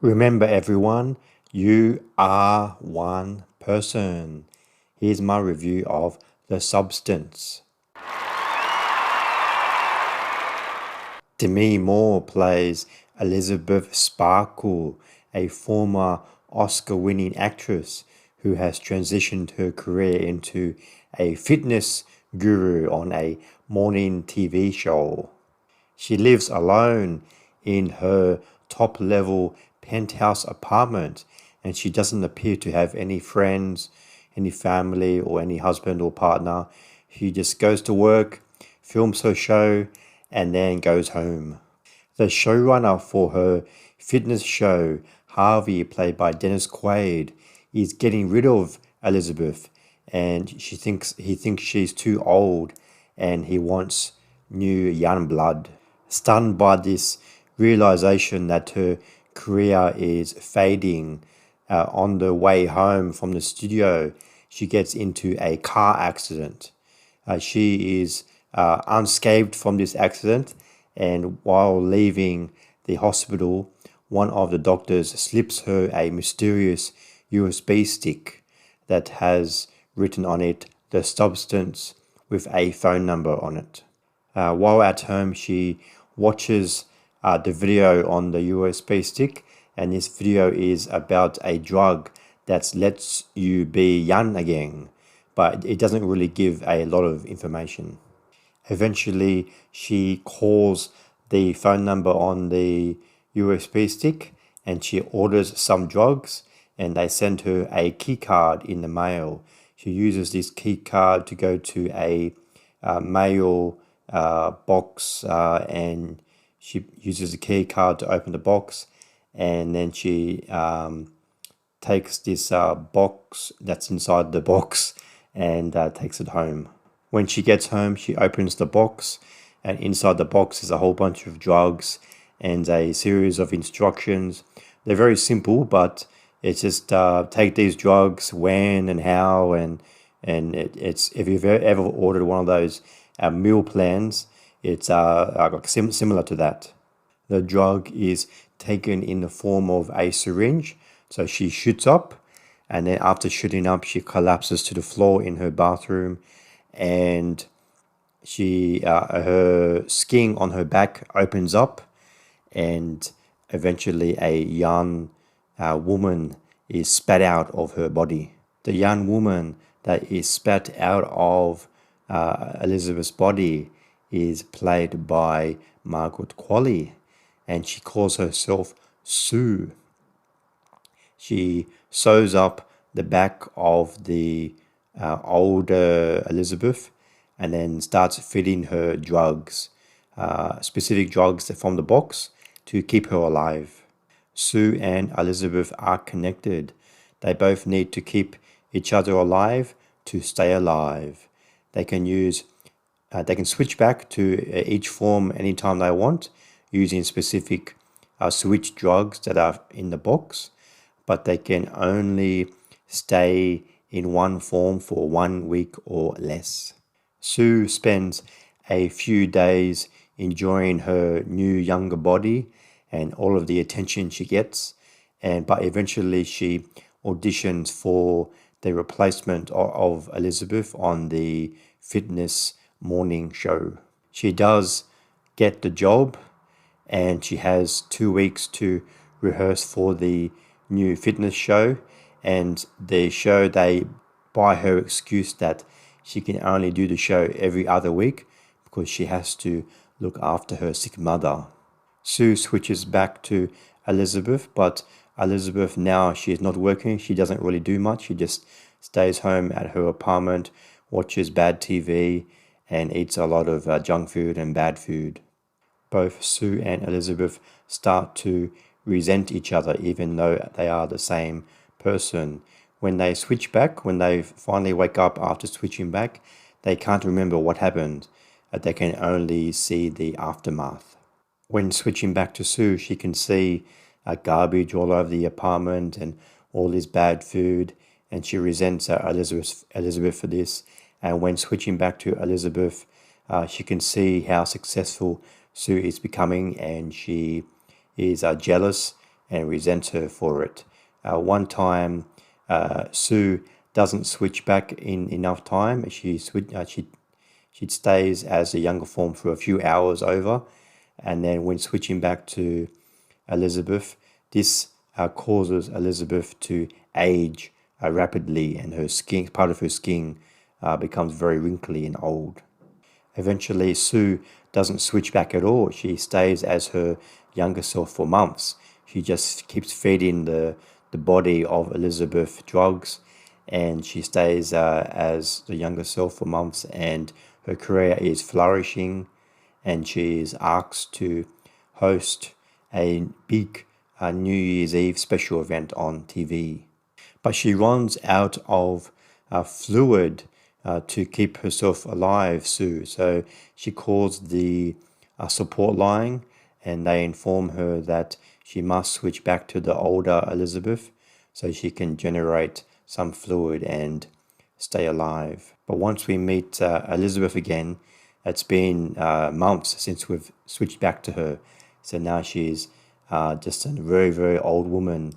Remember, everyone, you are one person. Here's my review of The Substance. Demi Moore plays Elizabeth Sparkle, a former Oscar-winning actress who has transitioned her career into a fitness guru on a morning TV show. She lives alone in her top-level penthouse apartment, and she doesn't appear to have any friends, any family, or any husband or partner. She just goes to work, films her show, and then goes home. The showrunner for her fitness show, Harvey, played by Dennis Quaid, is getting rid of Elizabeth, and he thinks she's too old, and he wants new young blood. Stunned by this realization that her career is fading, on the way home from the studio, she gets into a car accident. She is unscathed from this accident, and while leaving the hospital, one of the doctors slips her a mysterious USB stick that has written on it The Substance with a phone number on it. While at home, she watches the video on the USB stick, and this video is about a drug that lets you be young again, but it doesn't really give a lot of information. Eventually, she calls the phone number on the USB stick and she orders some drugs, and they send her a key card in the mail. She uses this key card to go to a mail box, and she uses the key card to open the box, and then she takes this box that's inside the box and takes it home. When she gets home, she opens the box, and inside the box is a whole bunch of drugs and a series of instructions. They're very simple, but it's just take these drugs, when and how, and it's if you've ever ordered one of those meal plans, it's similar to that. The drug is taken in the form of a syringe, so she shoots up, and then after shooting up, she collapses to the floor in her bathroom, and her skin on her back opens up, and eventually a young woman is spat out of her body. The young woman that is spat out of Elizabeth's body is played by Margaret Qualley, and she calls herself Sue. She sews up the back of the older Elizabeth and then starts feeding her drugs, specific drugs from the box to keep her alive. Sue and Elizabeth are connected. They both need to keep each other alive to stay alive. They can switch back to each form anytime they want using specific switch drugs that are in the box, but they can only stay in one form for 1 week or less. Sue spends a few days enjoying her new younger body and all of the attention she gets, but eventually she auditions for the replacement of Elizabeth on the fitness morning show. She does get the job, and she has 2 weeks to rehearse for the new fitness show, and the show, they buy her excuse that she can only do the show every other week because she has to look after her sick mother. Sue switches back to Elizabeth, but Elizabeth, now she is not working. She doesn't really do much. She just stays home at her apartment, watches bad TV, and eats a lot of junk food and bad food. Both Sue and Elizabeth start to resent each other, even though they are the same person. When they switch back, when they finally wake up after switching back, they can't remember what happened. They can only see the aftermath. When switching back to Sue, she can see garbage all over the apartment and all this bad food, and she resents Elizabeth for this. And when switching back to Elizabeth, she can see how successful Sue is becoming, and she is jealous and resents her for it. One time, Sue doesn't switch back in enough time. She stays as a younger form for a few hours over, and then when switching back to Elizabeth, this causes Elizabeth to age rapidly, and her skin, part of her skin, becomes very wrinkly and old. Eventually, Sue doesn't switch back at all. She stays as her younger self for months. She just keeps feeding the body of Elizabeth drugs, and she stays as the younger self for months, and her career is flourishing, and she is asked to host a big New Year's Eve special event on TV. But she runs out of fluid to keep herself alive, Sue. So she calls the support line, and they inform her that she must switch back to the older Elizabeth so she can generate some fluid and stay alive. But once we meet Elizabeth again, it's been months since we've switched back to her. So now she's just a very, very old woman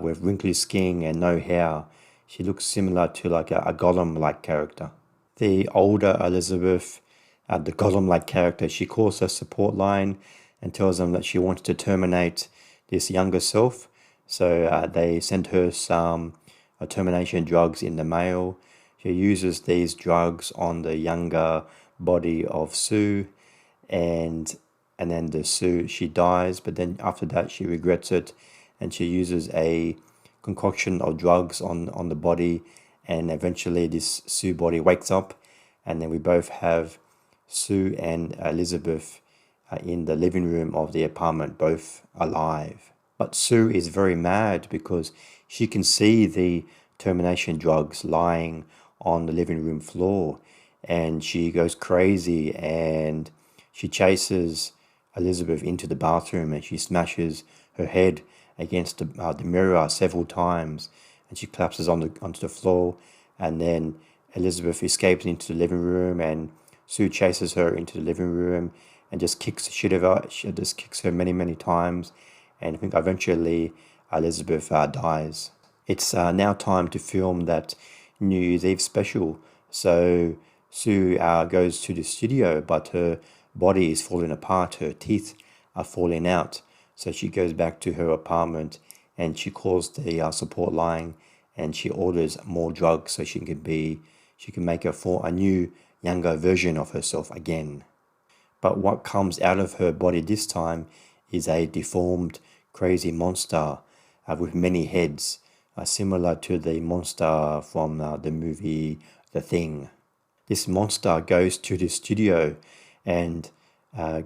with wrinkly skin and no hair. She looks similar to like a Gollum-like character. The older Elizabeth, the Gollum-like character, she calls her support line and tells them that she wants to terminate this younger self. So they send her some termination drugs in the mail. She uses these drugs on the younger body of Sue, and then the Sue, she dies, but then after that she regrets it, and she uses a concoction of drugs on the body, and eventually this Sue body wakes up, and then we both have Sue and Elizabeth in the living room of the apartment, both alive. But Sue is very mad because she can see the termination drugs lying on the living room floor, and she goes crazy and she chases Elizabeth into the bathroom, and she smashes her head against the mirror several times, and she collapses onto the floor, and then Elizabeth escapes into the living room, and Sue chases her into the living room and just kicks the shit of her. She just kicks her many, many times, and I think eventually Elizabeth dies. It's now time to film that New Year's Eve special. So Sue goes to the studio, but her body is falling apart. Her teeth are falling out. So she goes back to her apartment, and she calls the support line, and she orders more drugs so she can make a new younger version of herself again. But what comes out of her body this time is a deformed, crazy monster with many heads, similar to the monster from the movie The Thing. This monster goes to the studio and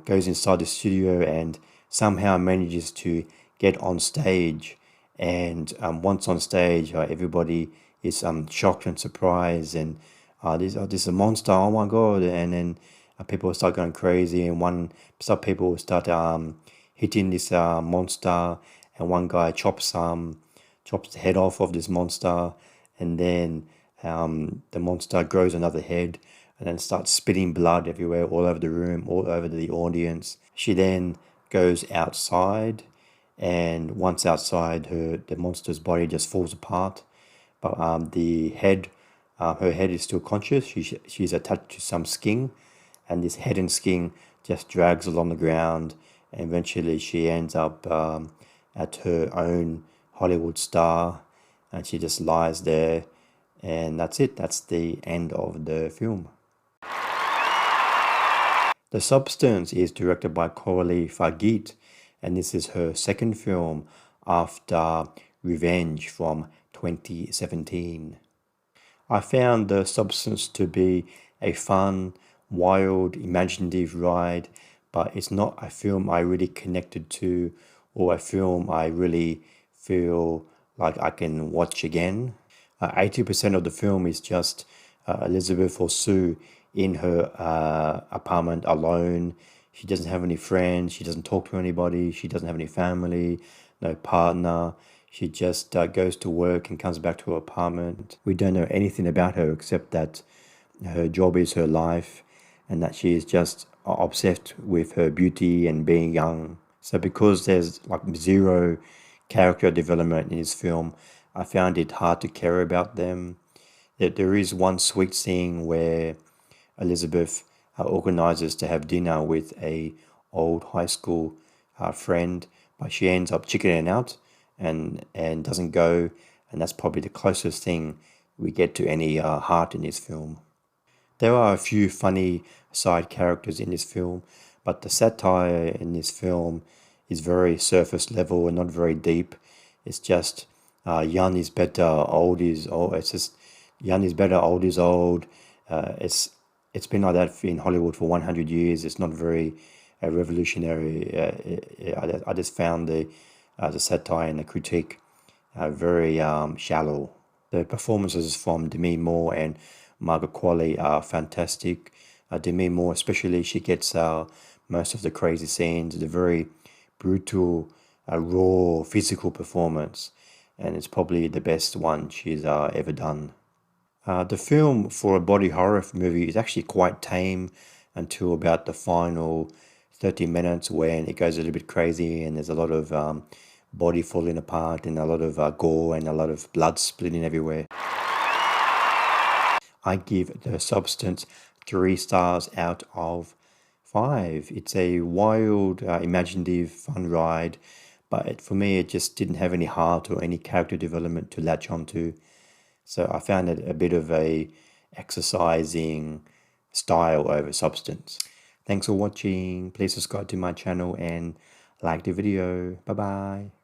goes inside the studio and somehow manages to get on stage. And once on stage, everybody is shocked and surprised, and this is a monster, oh my god. And then people start going crazy, and some people start hitting this monster, and one guy chops the head off of this monster, and then the monster grows another head and then starts spitting blood everywhere, all over the room, all over the audience. She then goes outside, and once outside, the monster's body just falls apart, but her head is still conscious. She's attached to some skin, and this head and skin just drags along the ground, and eventually she ends up at her own Hollywood star, and she just lies there, and that's it. That's the end of the film. The Substance is directed by Coralie Fargeet, and this is her second film after Revenge from 2017. I found The Substance to be a fun, wild, imaginative ride, but it's not a film I really connected to, or a film I really feel like I can watch again. 80% of the film is just Elizabeth or Sue in her apartment alone. She doesn't have any friends. She doesn't talk to anybody. She doesn't have any family, no partner. She just goes to work and comes back to her apartment. We don't know anything about her except that her job is her life, and that she is just obsessed with her beauty and being young. So because there's like zero character development in this film, I found it hard to care about them. There is one sweet scene where Elizabeth organizes to have dinner with a old high school friend, but she ends up chickening out and doesn't go, and that's probably the closest thing we get to any heart in this film. There are a few funny side characters in this film, but the satire in this film is very surface level and not very deep. It's just young is better, old is old. It's just young is better, old is old. It's been like that in Hollywood for 100 years. It's not very revolutionary. I just found the satire and the critique very shallow. The performances from Demi Moore and Margaret Qualley are fantastic. Demi Moore, especially, she gets most of the crazy scenes, the very brutal, raw, physical performance, and it's probably the best one she's ever done. The film for a body horror movie is actually quite tame until about the final 30 minutes when it goes a little bit crazy and there's a lot of body falling apart and a lot of gore and a lot of blood splitting everywhere. I give The Substance 3 stars out of 5. It's a wild, imaginative, fun ride, but for me, it just didn't have any heart or any character development to latch onto. So I found it a bit of a exercising style over substance. Thanks for watching. Please subscribe to my channel and like the video. Bye bye.